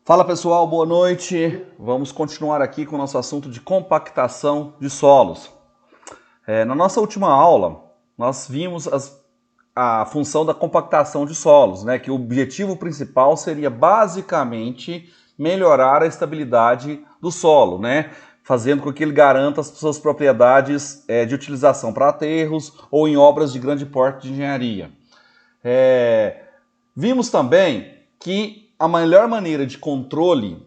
Fala pessoal, boa noite. Vamos continuar aqui com o nosso assunto de compactação de solos. Na nossa última aula, nós vimos a função da compactação de solos, né? Que o objetivo principal seria basicamente melhorar a estabilidade do solo, né? Fazendo com que ele garanta as suas propriedades de utilização para aterros ou em obras de grande porte de engenharia. Vimos também que a melhor maneira de controle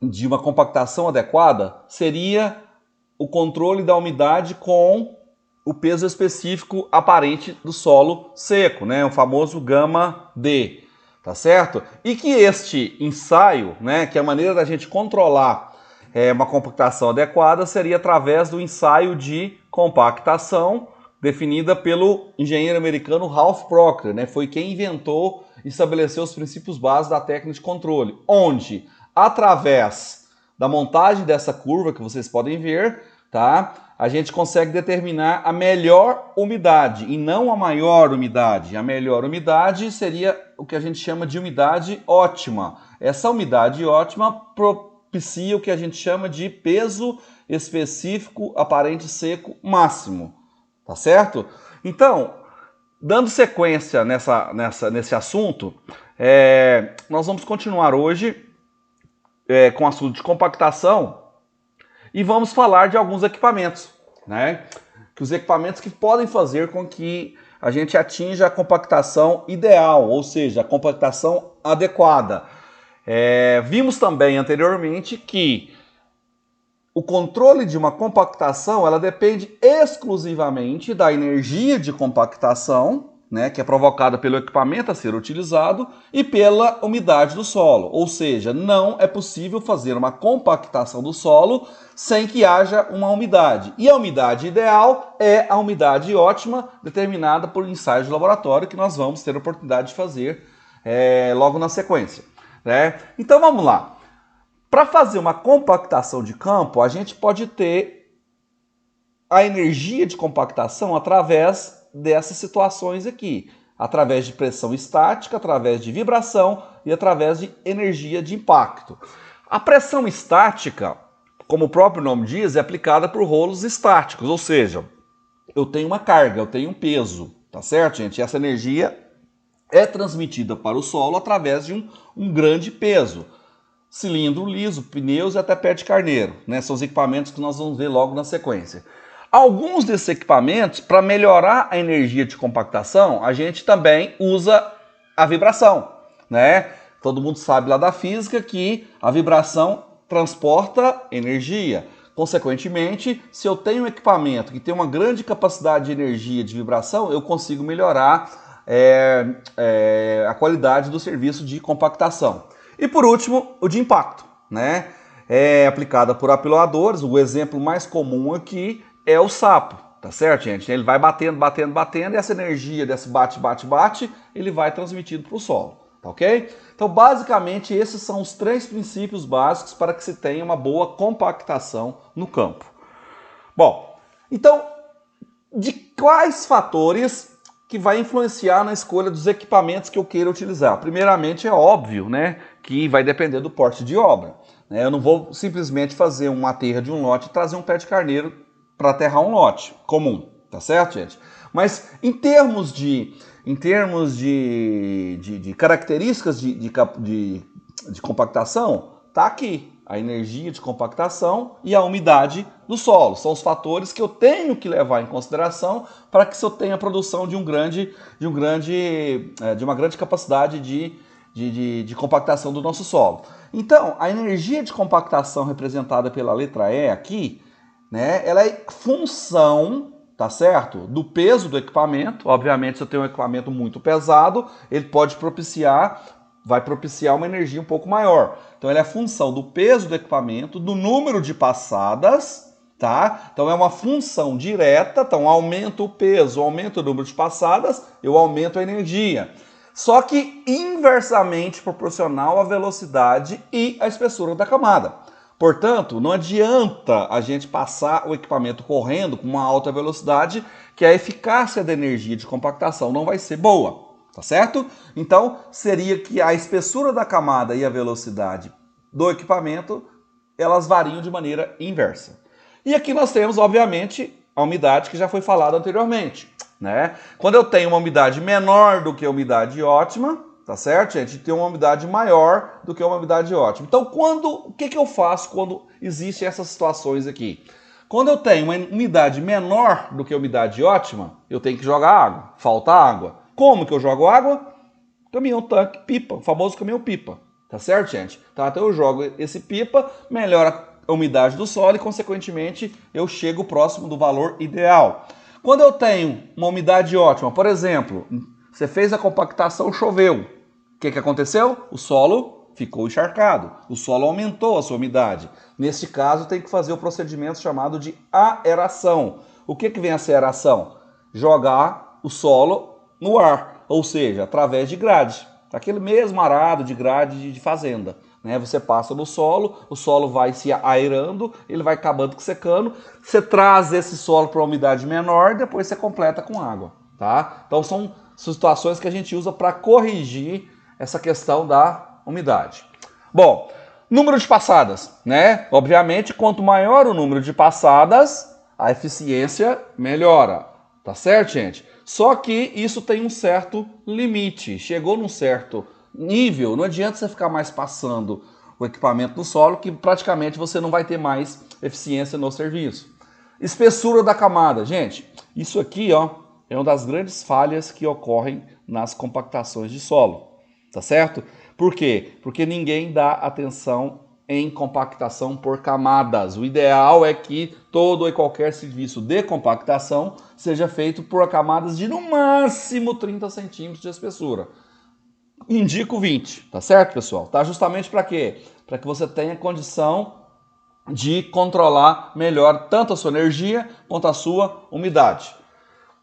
de uma compactação adequada seria o controle da umidade com o peso específico aparente do solo seco, né? O famoso gama D, tá certo? E que este ensaio, né, que a maneira da gente controlar uma compactação adequada seria através do ensaio de compactação definida pelo engenheiro americano Ralph Proctor, né? Foi quem inventou e estabeleceu os princípios básicos da técnica de controle, onde, através da montagem dessa curva que vocês podem ver, tá? A gente consegue determinar a melhor umidade e não a maior umidade. A melhor umidade seria o que a gente chama de umidade ótima. Essa umidade ótima propicia o que a gente chama de peso específico aparente seco máximo. Tá certo? Então, dando sequência nesse assunto, nós vamos continuar hoje com o assunto de compactação e vamos falar de alguns equipamentos, né? Que os equipamentos que podem fazer com que a gente atinja a compactação ideal, ou seja, a compactação adequada. Vimos também anteriormente que o controle de uma compactação, ela depende exclusivamente da energia de compactação, né, que é provocada pelo equipamento a ser utilizado, e pela umidade do solo. Ou seja, não é possível fazer uma compactação do solo sem que haja uma umidade. E a umidade ideal é a umidade ótima, determinada por ensaios de laboratório, que nós vamos ter a oportunidade de fazer logo na sequência, né? Então vamos lá. Para fazer uma compactação de campo, a gente pode ter a energia de compactação através dessas situações aqui. Através de pressão estática, através de vibração e através de energia de impacto. A pressão estática, como o próprio nome diz, é aplicada por rolos estáticos, ou seja, eu tenho uma carga, eu tenho um peso, tá certo, gente? Essa energia é transmitida para o solo através de um grande peso. Cilindro liso, pneus e até pé de carneiro, né? São os equipamentos que nós vamos ver logo na sequência. Alguns desses equipamentos, para melhorar a energia de compactação, a gente também usa a vibração, né? Todo mundo sabe lá da física que a vibração transporta energia. Consequentemente, se eu tenho um equipamento que tem uma grande capacidade de energia de vibração, eu consigo melhorar a qualidade do serviço de compactação. E por último, o de impacto, né? É aplicada por apiloadores. O exemplo mais comum aqui é o sapo, tá certo, gente? Ele vai batendo, batendo, batendo e essa energia desse bate, bate, bate, ele vai transmitido para o solo, tá ok? Então, basicamente, esses são os três princípios básicos para que se tenha uma boa compactação no campo. Bom, então, de quais fatores que vai influenciar na escolha dos equipamentos que eu queira utilizar? Primeiramente, é óbvio, né, que vai depender do porte de obra. Eu não vou simplesmente fazer uma aterra de um lote e trazer um pé de carneiro para aterrar um lote comum, tá certo, gente? Mas em termos de características de compactação, tá aqui a energia de compactação e a umidade do solo. São os fatores que eu tenho que levar em consideração para que eu tenha a produção de uma grande capacidade de compactação do nosso solo. Então, a energia de compactação representada pela letra E aqui, né, ela é função, tá certo, do peso do equipamento. Obviamente, se eu tenho um equipamento muito pesado, ele vai propiciar uma energia um pouco maior. Então, ela é função do peso do equipamento, do número de passadas, tá? Então, é uma função direta. Então, aumenta o peso, aumenta o número de passadas, eu aumento a energia. Só que inversamente proporcional à velocidade e à espessura da camada. Portanto, não adianta a gente passar o equipamento correndo com uma alta velocidade, que a eficácia da energia de compactação não vai ser boa. tá certo? Então, seria que a espessura da camada e a velocidade do equipamento, elas variam de maneira inversa. E aqui nós temos, obviamente, a umidade que já foi falada anteriormente, né? Quando eu tenho uma umidade menor do que a umidade ótima, tá certo, gente? Tem uma umidade maior do que uma umidade ótima. Então, o que eu faço quando existem essas situações aqui? Quando eu tenho uma umidade menor do que a umidade ótima, eu tenho que jogar água, falta água. Como que eu jogo água? Caminhão tanque, pipa, o famoso caminhão pipa. Tá certo, gente? Tá, então eu jogo esse pipa, melhora a umidade do solo e, consequentemente, eu chego próximo do valor ideal. Quando eu tenho uma umidade ótima, por exemplo, você fez a compactação, choveu. O que aconteceu? O solo ficou encharcado, o solo aumentou a sua umidade. Neste caso, tem que fazer o procedimento chamado de aeração. O que vem a ser aeração? Jogar o solo no ar, ou seja, através de grade. Aquele mesmo arado de grade de fazenda. Né? Você passa no solo, o solo vai se aerando, ele vai acabando secando, você traz esse solo para uma umidade menor, depois você completa com água. Tá? Então são situações que a gente usa para corrigir essa questão da umidade. Bom, número de passadas, né? Obviamente, quanto maior o número de passadas, a eficiência melhora. Tá certo, gente? Só que isso tem um certo limite. Chegou num certo nível, não adianta você ficar mais passando o equipamento no solo, que praticamente você não vai ter mais eficiência no serviço. Espessura da camada. Gente, isso aqui, ó, é uma das grandes falhas que ocorrem nas compactações de solo. Tá certo? Por quê? Porque ninguém dá atenção em compactação por camadas. O ideal é que todo e qualquer serviço de compactação seja feito por camadas de no máximo 30 centímetros de espessura. Indico 20, tá certo, pessoal? Tá justamente para quê? Para que você tenha condição de controlar melhor tanto a sua energia quanto a sua umidade.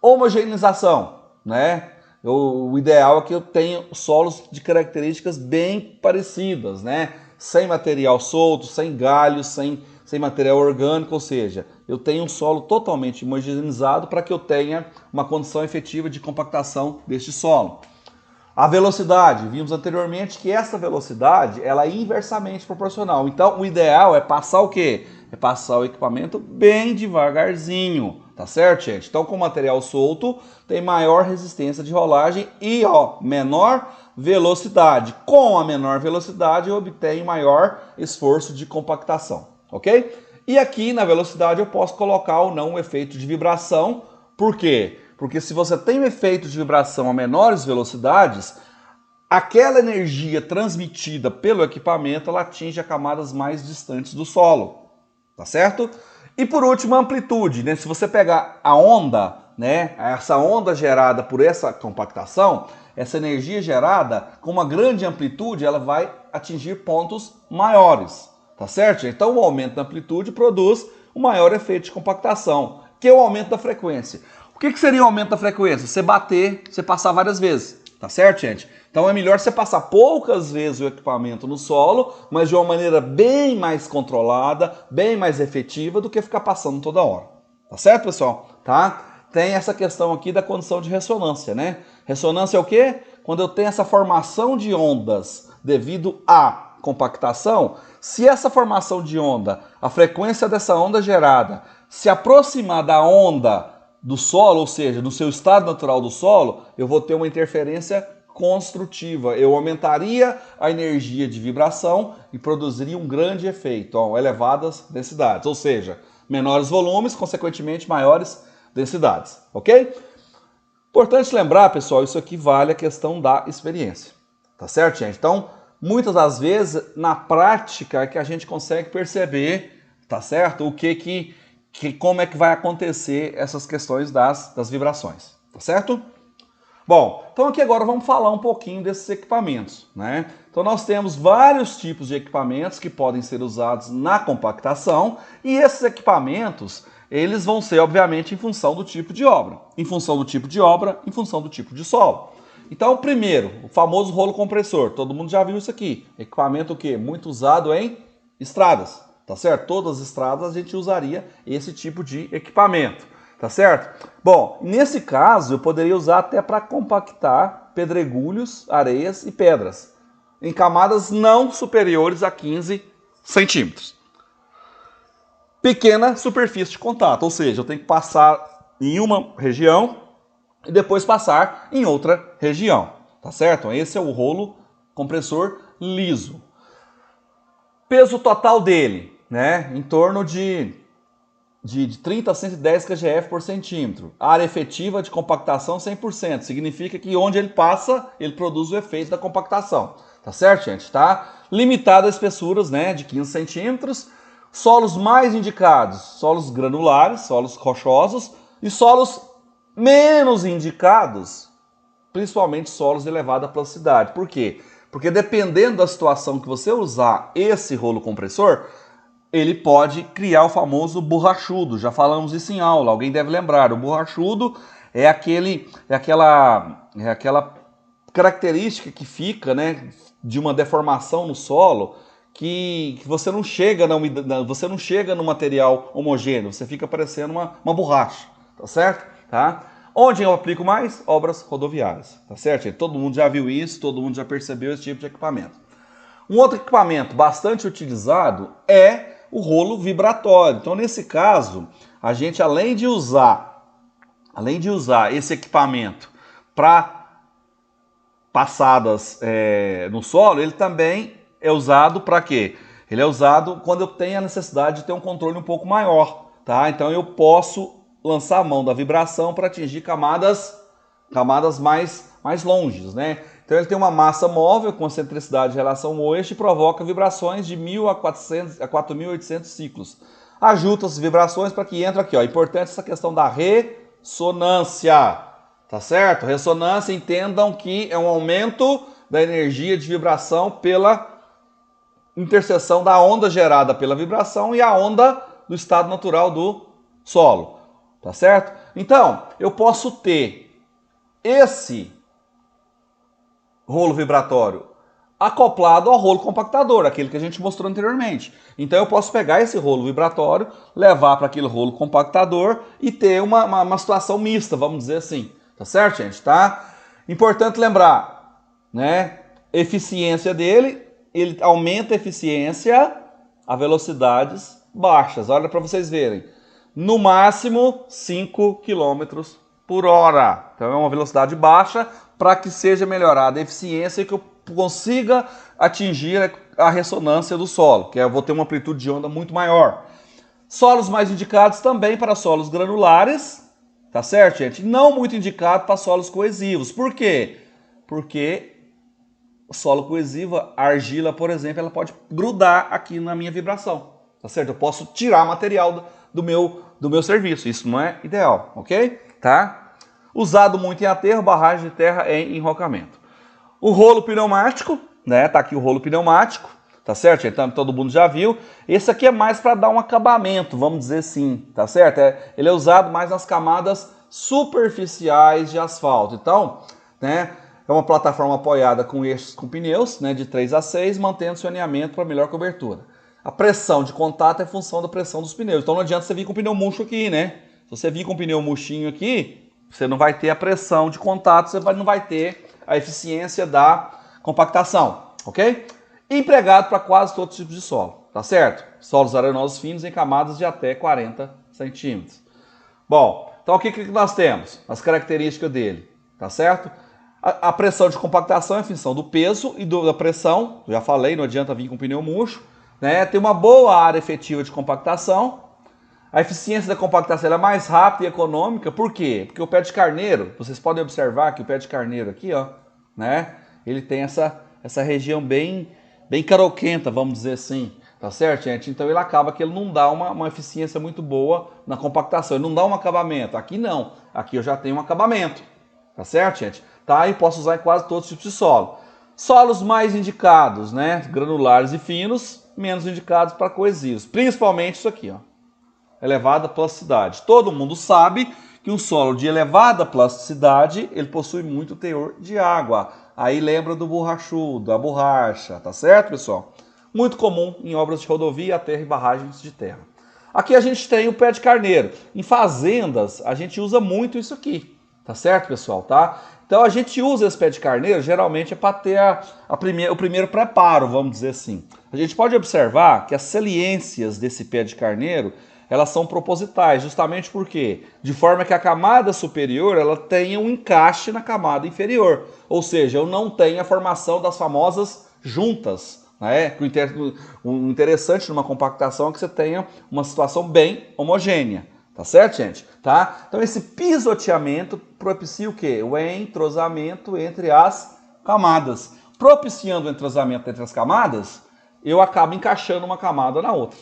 Homogeneização, né? O ideal é que eu tenha solos de características bem parecidas, né? Sem material solto, sem galhos, sem material orgânico, ou seja, eu tenho um solo totalmente homogeneizado para que eu tenha uma condição efetiva de compactação deste solo. A velocidade, vimos anteriormente que essa velocidade ela é inversamente proporcional. Então, o ideal é passar o quê? É passar o equipamento bem devagarzinho, tá certo, gente? Então, com material solto, tem maior resistência de rolagem e, ó, menor velocidade. Com a menor velocidade, eu obtenho maior esforço de compactação, ok? E aqui, na velocidade, eu posso colocar ou não o efeito de vibração. Por quê? Porque se você tem um efeito de vibração a menores velocidades, aquela energia transmitida pelo equipamento, ela atinge as camadas mais distantes do solo, tá certo? E por último, a amplitude, né? Se você pegar a onda, né? Essa onda gerada por essa compactação, essa energia gerada com uma grande amplitude, ela vai atingir pontos maiores, tá certo? Então o aumento da amplitude produz um maior efeito de compactação, que é o aumento da frequência. O que seria o aumento da frequência? Você bater, você passar várias vezes, tá certo, gente? Então é melhor você passar poucas vezes o equipamento no solo, mas de uma maneira bem mais controlada, bem mais efetiva do que ficar passando toda hora. Tá certo, pessoal? Tá? Tem essa questão aqui da condição de ressonância, né? Ressonância é o quê? Quando eu tenho essa formação de ondas devido à compactação, se essa formação de onda, a frequência dessa onda gerada, se aproximar da onda do solo, ou seja, do seu estado natural do solo, eu vou ter uma interferência construtiva. Eu aumentaria a energia de vibração e produziria um grande efeito, ó, elevadas densidades, ou seja, menores volumes, consequentemente maiores densidades, ok? Importante lembrar, pessoal, isso aqui vale a questão da experiência, tá certo, gente? Então, muitas das vezes, na prática, é que a gente consegue perceber, tá certo, como é que vai acontecer essas questões das vibrações, tá certo? Bom, então aqui agora vamos falar um pouquinho desses equipamentos, né? Então nós temos vários tipos de equipamentos que podem ser usados na compactação e esses equipamentos, eles vão ser obviamente em função do tipo de obra, em função do tipo de obra, em função do tipo de solo. Então, primeiro, o famoso rolo compressor, todo mundo já viu isso aqui, equipamento o quê? Muito usado em estradas. Tá certo? Todas as estradas a gente usaria esse tipo de equipamento, tá certo? Bom, nesse caso eu poderia usar até para compactar pedregulhos, areias e pedras, em camadas não superiores a 15 centímetros. Pequena superfície de contato, ou seja, eu tenho que passar em uma região e depois passar em outra região, tá certo? Esse é o rolo compressor liso. Peso total dele, né, em torno de 30 a 110 kgf por centímetro. Área efetiva de compactação 100%. Significa que onde ele passa, ele produz o efeito da compactação. Tá certo, gente? Tá limitado a espessuras, né, de 15 centímetros. Solos mais indicados, solos granulares, solos rochosos, e solos menos indicados, principalmente solos de elevada plasticidade. Por quê? Porque dependendo da situação que você usar esse rolo compressor, ele pode criar o famoso borrachudo. Já falamos isso em aula, alguém deve lembrar. O borrachudo é aquela característica que fica, né, de uma deformação no solo, que você não chega você não chega no material homogêneo, você fica parecendo uma borracha, tá certo? Tá? Onde eu aplico mais? Obras rodoviárias, tá certo? Todo mundo já viu isso, todo mundo já percebeu esse tipo de equipamento. Um outro equipamento bastante utilizado é o rolo vibratório. Então, nesse caso, a gente, além de usar esse equipamento para passadas no solo, ele também é usado para quê? Ele é usado quando eu tenho a necessidade de ter um controle um pouco maior, tá? Então eu posso lançar a mão da vibração para atingir camadas mais longes, né? Então ele tem uma massa móvel com excentricidade em relação ao eixo e provoca vibrações de 1.000 a 4.800 ciclos. Ajusta as vibrações para que entre aqui, ó. Importante essa questão da ressonância, tá certo? Ressonância, entendam que é um aumento da energia de vibração pela interseção da onda gerada pela vibração e a onda do estado natural do solo, tá certo? Então, eu posso ter esse rolo vibratório acoplado ao rolo compactador, aquele que a gente mostrou anteriormente. Então eu posso pegar esse rolo vibratório, levar para aquele rolo compactador e ter uma situação mista, vamos dizer assim. Tá certo, gente? Tá? Importante lembrar, né? Eficiência dele, ele aumenta a eficiência a velocidades baixas. Olha para vocês verem. No máximo 5 km por hora. Então é uma velocidade baixa para que seja melhorada a eficiência e que eu consiga atingir a ressonância do solo, que eu vou ter uma amplitude de onda muito maior. Solos mais indicados também para solos granulares, tá certo, gente? Não muito indicado para solos coesivos. Por quê? Porque o solo coesivo, a argila, por exemplo, ela pode grudar aqui na minha vibração, tá certo? Eu posso tirar material do meu serviço, isso não é ideal, ok? Tá? Usado muito em aterro, barragem de terra em enrocamento. O rolo pneumático, né? Tá aqui o rolo pneumático, tá certo? Então todo mundo já viu. Esse aqui é mais para dar um acabamento, vamos dizer assim, tá certo? Ele é usado mais nas camadas superficiais de asfalto. Então, né? É uma plataforma apoiada com eixos com pneus, né? De 3 a 6, mantendo seu alinhamento para melhor cobertura. A pressão de contato é função da pressão dos pneus. Então não adianta você vir com pneu murcho aqui, né? Se você vir com pneu murchinho aqui, você não vai ter a pressão de contato, você não vai ter a eficiência da compactação, ok? Empregado para quase todos os tipos de solo, tá certo? Solos arenosos finos em camadas de até 40 centímetros. Bom, então o que nós temos? As características dele, tá certo? A pressão de compactação é função do peso e da pressão, já falei, não adianta vir com pneu murcho, né? Tem uma boa área efetiva de compactação. A eficiência da compactação é mais rápida e econômica. Por quê? Porque o pé de carneiro, vocês podem observar que o pé de carneiro aqui, ó, né? Ele tem essa região bem caroquenta, vamos dizer assim, tá certo, gente? Então ele acaba que ele não dá uma eficiência muito boa na compactação, ele não dá um acabamento. Aqui não, aqui eu já tenho um acabamento, tá certo, gente? Tá? E posso usar em quase todos os tipos de solo. Solos mais indicados, né? Granulares e finos, menos indicados para coesivos. Principalmente isso aqui, ó. Elevada plasticidade. Todo mundo sabe que um solo de elevada plasticidade, ele possui muito teor de água. Aí lembra do borrachudo, da borracha, tá certo, pessoal? Muito comum em obras de rodovia, aterro e barragens de terra. Aqui a gente tem o pé de carneiro. Em fazendas, a gente usa muito isso aqui, Tá certo, pessoal? Tá? Então a gente usa esse pé de carneiro geralmente é para ter o primeiro preparo, vamos dizer assim. A gente pode observar que as saliências desse pé de carneiro elas são propositais, justamente porque de forma que a camada superior ela tenha um encaixe na camada inferior, ou seja, eu não tenho a formação das famosas juntas. Né? O interessante numa compactação é que você tenha uma situação bem homogênea. Tá certo, gente? Tá? Então esse pisoteamento propicia o quê? O entrosamento entre as camadas. Propiciando o entrosamento entre as camadas, eu acabo encaixando uma camada na outra.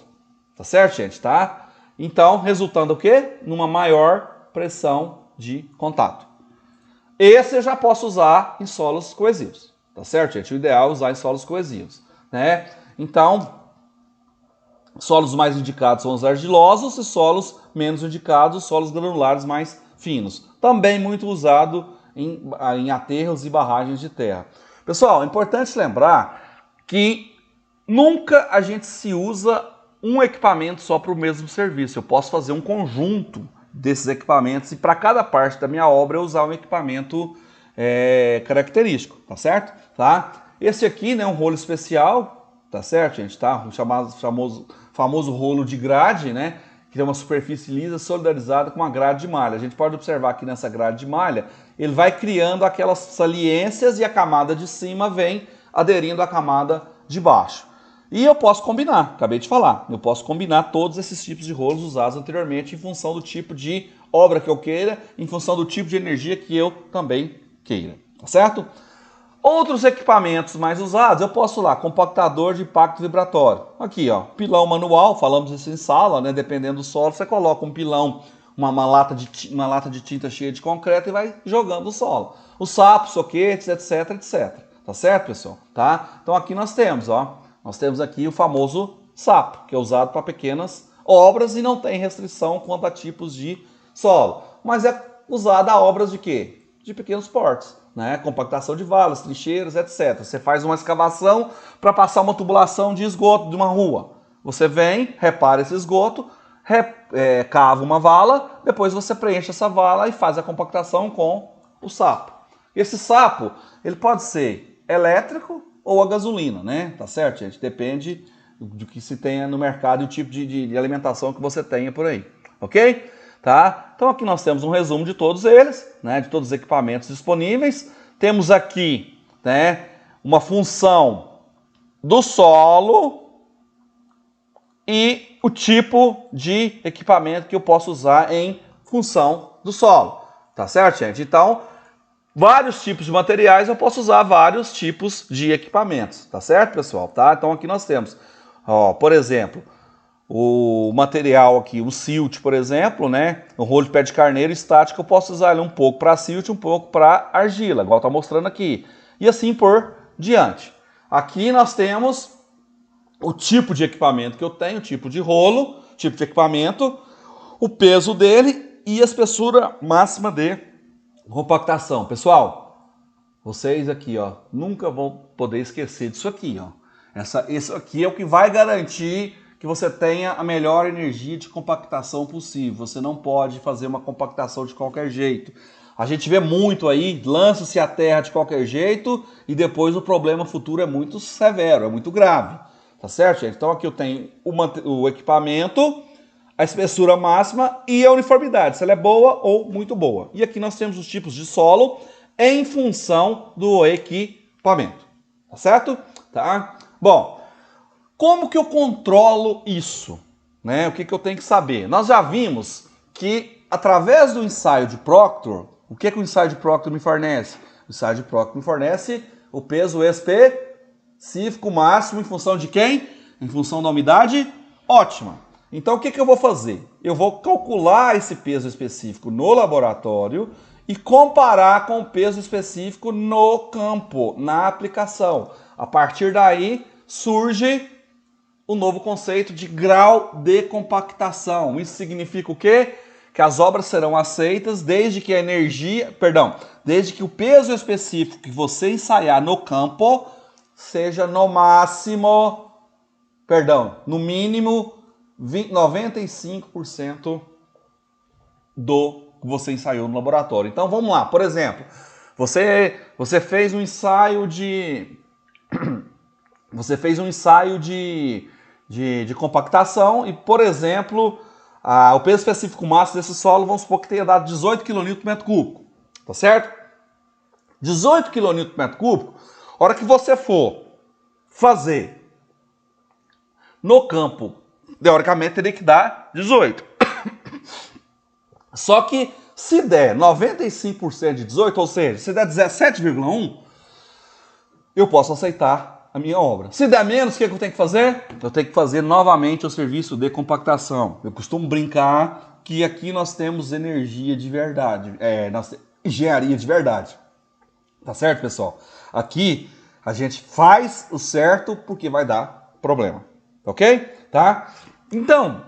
Tá certo, gente? Tá? Então, resultando o quê? Numa maior pressão de contato. Esse eu já posso usar em solos coesivos. Tá certo, gente? O ideal é usar em solos coesivos. Né? Então, solos mais indicados são os argilosos e solos menos indicados, solos granulares mais finos. Também muito usado em aterros e barragens de terra. Pessoal, é importante lembrar que nunca a gente se usa um equipamento só para o mesmo serviço. Eu posso fazer um conjunto desses equipamentos e para cada parte da minha obra eu usar um equipamento característico, tá certo? Tá? Esse aqui, né, um rolo especial, tá certo, gente? Tá? O famoso rolo de grade, né? Que tem uma superfície lisa solidarizada com uma grade de malha. A gente pode observar que nessa grade de malha, ele vai criando aquelas saliências e a camada de cima vem aderindo à camada de baixo. E eu posso combinar, acabei de falar, eu posso combinar todos esses tipos de rolos usados anteriormente em função do tipo de obra que eu queira, em função do tipo de energia que eu também queira, tá certo? Outros equipamentos mais usados, eu posso lá, compactador de impacto vibratório. Aqui, ó, pilão manual, falamos isso em sala, né? Dependendo do solo, você coloca um pilão, uma lata de tinta cheia de concreto e vai jogando o solo. Os sapos, soquetes, etc, etc. Tá certo, pessoal? Tá? Então aqui nós temos aqui o famoso sapo, que é usado para pequenas obras e não tem restrição quanto a tipos de solo. Mas é usado a obras de quê? De pequenos portes. Né? Compactação de valas, trincheiras, etc. Você faz uma escavação para passar uma tubulação de esgoto de uma rua. Você vem, repara esse esgoto, cava uma vala, depois você preenche essa vala e faz a compactação com o sapo. Esse sapo, ele pode ser elétrico ou a gasolina, né? Tá certo, gente? Depende do que se tenha no mercado e o tipo de alimentação que você tenha por aí, ok? Tá? Então aqui nós temos um resumo de todos eles, né, de todos os equipamentos disponíveis. Temos aqui, né, uma função do solo e o tipo de equipamento que eu posso usar em função do solo. Tá certo, gente? Então, vários tipos de materiais eu posso usar vários tipos de equipamentos. Tá certo, pessoal? Tá? Então aqui nós temos, ó, por exemplo, o material aqui, o silt, por exemplo, né? O rolo de pé de carneiro estático, eu posso usar ele um pouco para silt, um pouco para argila, igual está mostrando aqui. E assim por diante. Aqui nós temos o tipo de equipamento que eu tenho, o tipo de rolo, tipo de equipamento, o peso dele e a espessura máxima de compactação. Pessoal, vocês aqui, ó, nunca vão poder esquecer disso aqui, ó. Isso aqui é o que vai garantir que você tenha a melhor energia de compactação possível. Você não pode fazer uma compactação de qualquer jeito. A gente vê muito aí, lança-se a terra de qualquer jeito e depois o problema futuro é muito severo, é muito grave. Tá certo, gente? Então aqui eu tenho o equipamento, a espessura máxima e a uniformidade, se ela é boa ou muito boa. E aqui nós temos os tipos de solo em função do equipamento. Tá certo? Tá? Bom, como que eu controlo isso? Né? O que eu tenho que saber? Nós já vimos que, através do ensaio de Proctor, o que o ensaio de Proctor me fornece? O ensaio de Proctor me fornece o peso específico máximo em função de quem? Em função da umidade ótima. Então, o que eu vou fazer? Eu vou calcular esse peso específico no laboratório e comparar com o peso específico no campo, na aplicação. A partir daí, surge o novo conceito de grau de compactação. Isso significa o quê? Que as obras serão aceitas desde que desde que o peso específico que você ensaiar no campo seja no mínimo 95% do que você ensaiou no laboratório. Então vamos lá, por exemplo, você fez um ensaio de compactação e, por exemplo, o peso específico máximo desse solo, vamos supor que tenha dado 18 kN por metro cúbico, tá certo? 18 kN por metro cúbico, a hora que você for fazer no campo, teoricamente teria que dar 18. Só que se der 95% de 18, ou seja, se der 17,1, eu posso aceitar a minha obra. Se der menos, o que eu tenho que fazer? Eu tenho que fazer novamente o serviço de compactação. Eu costumo brincar que aqui nós temos energia de verdade, engenharia de verdade. Tá certo, pessoal? Aqui a gente faz o certo porque vai dar problema. Ok? Tá? Então,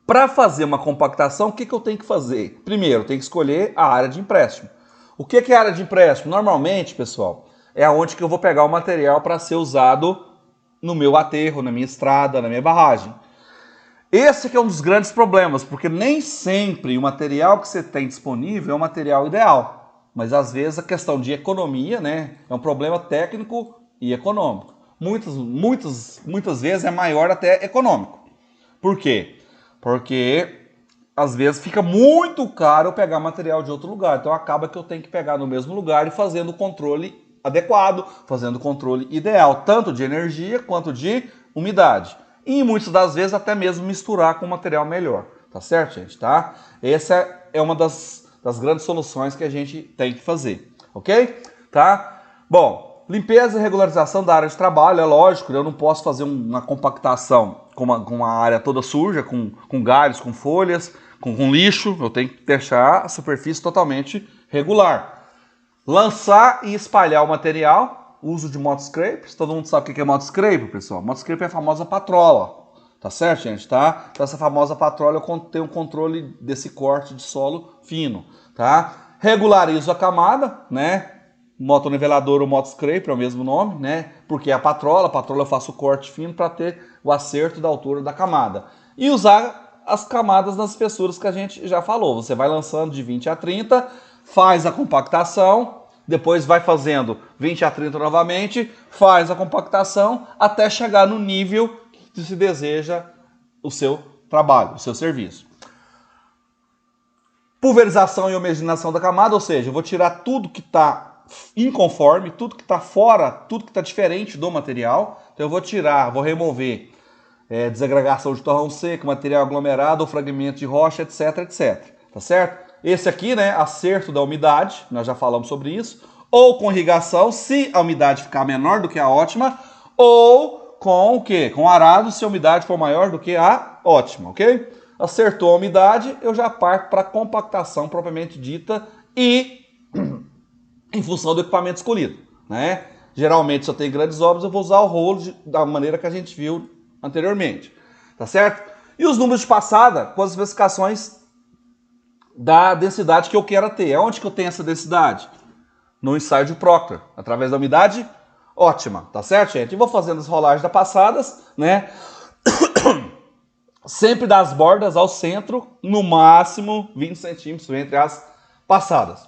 para fazer uma compactação, o que eu tenho que fazer? Primeiro, eu tenho que escolher a área de empréstimo. O que é a área de empréstimo? Normalmente, pessoal, é onde que eu vou pegar o material para ser usado no meu aterro, na minha estrada, na minha barragem. Esse que é um dos grandes problemas, porque nem sempre o material que você tem disponível é o material ideal. Mas às vezes a questão de economia, né, é um problema técnico e econômico. Muitas vezes é maior até econômico. Por quê? Porque às vezes fica muito caro eu pegar material de outro lugar. Então acaba que eu tenho que pegar no mesmo lugar e fazendo o controle adequado, fazendo o controle ideal, tanto de energia quanto de umidade. E muitas das vezes até mesmo misturar com material melhor. Tá certo, gente? Tá? Essa é uma das grandes soluções que a gente tem que fazer. Ok? Tá? Bom, limpeza e regularização da área de trabalho, é lógico, eu não posso fazer uma compactação com uma área toda suja, com galhos, com folhas, com lixo. Eu tenho que deixar a superfície totalmente regular. Lançar e espalhar o material, uso de motoscrape. Todo mundo sabe o que é motoscrape, pessoal? Motoscrape é a famosa patrola. Tá certo, gente? Tá? Então essa famosa patrola eu tenho um controle desse corte de solo fino. Tá? Regularizo a camada, né? Motonivelador ou motoscrape é o mesmo nome, né? Porque a patrola eu faço o corte fino para ter o acerto da altura da camada. E usar as camadas nas espessuras que a gente já falou. Você vai lançando de 20 a 30, faz a compactação, depois vai fazendo 20 a 30 novamente, faz a compactação até chegar no nível que se deseja o seu trabalho, o seu serviço. Pulverização e homogeneização da camada, ou seja, eu vou tirar tudo que está inconforme, tudo que está fora, tudo que está diferente do material. Então eu vou tirar, vou remover desagregação de torrão seco, material aglomerado, ou fragmento de rocha, etc, etc. Tá certo? Esse aqui, né, acerto da umidade, nós já falamos sobre isso. Ou com irrigação, se a umidade ficar menor do que a ótima, ou com o quê? Com arado, se a umidade for maior do que a ótima, ok? Acertou a umidade, eu já parto para a compactação propriamente dita e em função do equipamento escolhido, né? Geralmente, se eu tenho grandes obras, eu vou usar o rolo da maneira que a gente viu anteriormente, tá certo? E os números de passada com as especificações da densidade que eu quero ter. Onde que eu tenho essa densidade? No ensaio de Proctor, através da umidade ótima, tá certo, gente? E vou fazendo as rolagens das passadas, né? Sempre das bordas ao centro, no máximo 20 centímetros entre as passadas.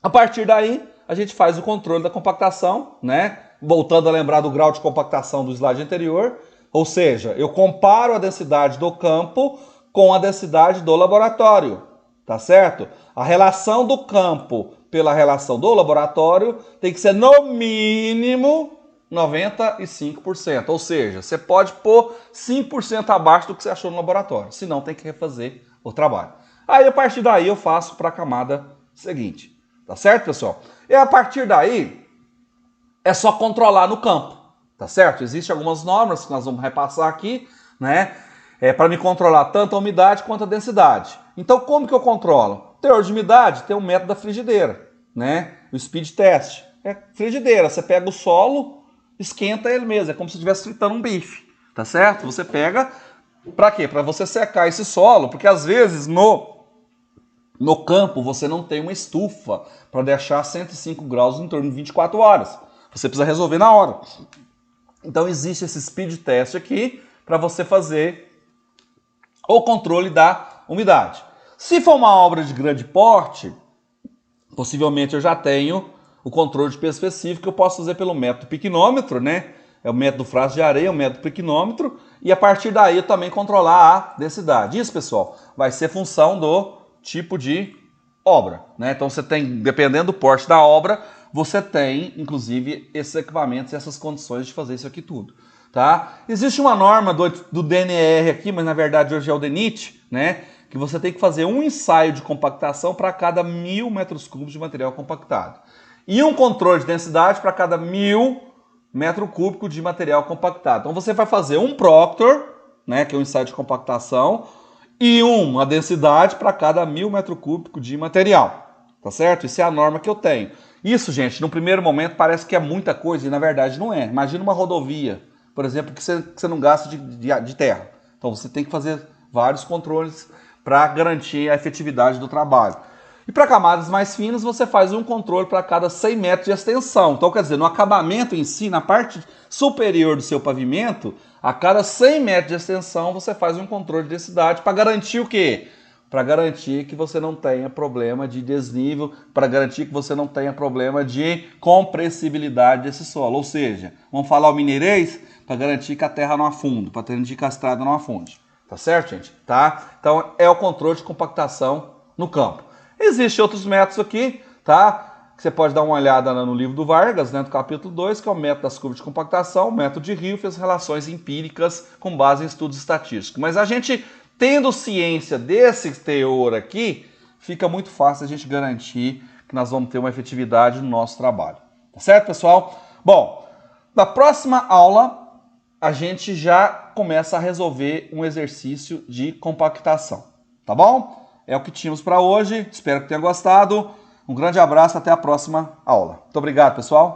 A partir daí, a gente faz o controle da compactação, né? Voltando a lembrar do grau de compactação do slide anterior. Ou seja, eu comparo a densidade do campo com a densidade do laboratório, tá certo? A relação do campo pela relação do laboratório tem que ser no mínimo 95%. Ou seja, você pode pôr 5% abaixo do que você achou no laboratório. Senão tem que refazer o trabalho. Aí, a partir daí, eu faço para a camada seguinte. Tá certo, pessoal? E a partir daí, é só controlar no campo, tá certo? Existem algumas normas que nós vamos repassar aqui, né? Para me controlar tanto a umidade quanto a densidade. Então, como que eu controlo? Teor de umidade tem um método da frigideira, né? O speed test. É frigideira, você pega o solo, esquenta ele mesmo, é como se estivesse fritando um bife, tá certo? Você pega, para quê? Para você secar esse solo, porque às vezes no campo, você não tem uma estufa para deixar 105 graus em torno de 24 horas. Você precisa resolver na hora. Então, existe esse speed test aqui para você fazer o controle da umidade. Se for uma obra de grande porte, possivelmente eu já tenho o controle de peso específico que eu posso fazer pelo método piquinômetro, né? É o método frasco de areia, o método piquinômetro, e a partir daí eu também controlar a densidade. Isso, pessoal, vai ser função do tipo de obra, né? Então você tem, dependendo do porte da obra, você tem, inclusive, esses equipamentos e essas condições de fazer isso aqui tudo, tá? Existe uma norma do DNR aqui, mas na verdade hoje é o DENIT, né? Que você tem que fazer um ensaio de compactação para cada 1.000 metros cúbicos de material compactado. E um controle de densidade para cada 1.000 metro cúbico de material compactado. Então você vai fazer um Proctor, né, que é um ensaio de compactação, e uma densidade para cada 1.000 metro cúbico de material. Tá certo? Isso é a norma que eu tenho. Isso, gente, no primeiro momento parece que é muita coisa e na verdade não é. Imagina uma rodovia, por exemplo, que você não gasta de terra. Então você tem que fazer vários controles para garantir a efetividade do trabalho. E para camadas mais finas, você faz um controle para cada 100 metros de extensão. Então, quer dizer, no acabamento em si, na parte superior do seu pavimento, a cada 100 metros de extensão, você faz um controle de densidade para garantir o quê? Para garantir que você não tenha problema de desnível, para garantir que você não tenha problema de compressibilidade desse solo. Ou seja, vamos falar o mineirês, para garantir que a terra não afunde, para garantir que a estrada não afunde. Tá certo, gente? Tá? Então, é o controle de compactação no campo. Existem outros métodos aqui, tá? Que você pode dar uma olhada no livro do Vargas, né, do capítulo 2, que é o método das curvas de compactação, o método de Rio, as relações empíricas com base em estudos estatísticos. Mas a gente, tendo ciência desse teor aqui, fica muito fácil a gente garantir que nós vamos ter uma efetividade no nosso trabalho. Tá certo, pessoal? Bom, na próxima aula, a gente já começa a resolver um exercício de compactação. Tá bom? É o que tínhamos para hoje. Espero que tenha gostado. Um grande abraço, até a próxima aula. Muito obrigado, pessoal.